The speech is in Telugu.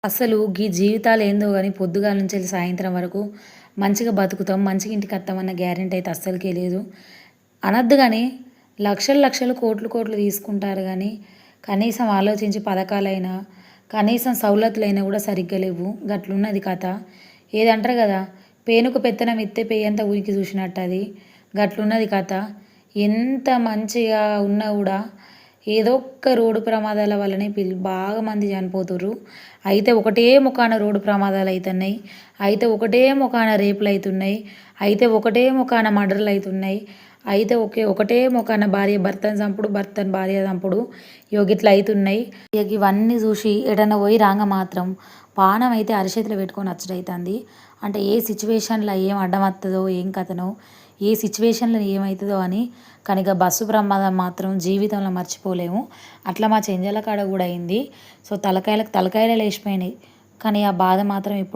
అసలు గీ జీవితాలేందో గాని పొద్దుగాల నుంచెల్లి సాయంత్రం వరకు మంచిగా బతుకుతాం, మంచిగా ఇంటికత్తామన్న గ్యారంటీ అయితే అస్సలకే లేదు. అనొద్దు గానీ లక్షలు, లక్షలు, కోట్లు, కోట్లు తీసుకుంటారు గానీ కనీసం ఆలోచించి పథకాలైనా, కనీసం సవలతులైనా గూడా సరిగ్గా లెవ్వు. గట్లున్నది కథ. ఏదంటరు గదా! పేనుకు పెత్తనం ఇత్తే పెయ్యంతా ఉనికి జూశినట్టది. గట్లున్నది కథ. ఎంత మంచిగా ఉన్నా గూడా ఏదో ఒక్క రోడ్డు ప్రమాదాల వల్లనే బాగా మంది చనిపోతుర్రు. అయితే ఒకటే మొఖాన రోడ్డు ప్రమాదాలయితన్నయి. అయితే ఒకటే మొఖాన రేపులయితున్నయి. అయితే ఒకటే మొఖాన మర్డర్‌లయితున్నయి. అయితే ఒకటే మొఖాన భార్య భర్తను చంపుడు, భర్తను భార్య చంపుడు. ఇగో గిట్ల అయితున్నయి. ఇగ గివన్నీ జూసి ఎటన్నా పోయి రాంగ మాత్రం పానం అయితే అరిచేతిలో పెట్టుకొని అచ్చుడయితాంది. అంటే ఏ సిచ్యువేషన్‌ల ఏం అడ్డమత్తదో, ఏం కథనో, ఏ సిచ్యువేషన్‌లో ఏమైతదో అని. కానీ గా బస్సు ప్రమాదం మాత్రం జీవితంలో మర్చిపోలేము. అట్లా మా చెంచల కాడ గూడా అయింది. సో, తలకాయలకు తలకాయలే లేచిపోయినాయి. కానీ ఆ బాధ మాత్రం ఇప్పుడు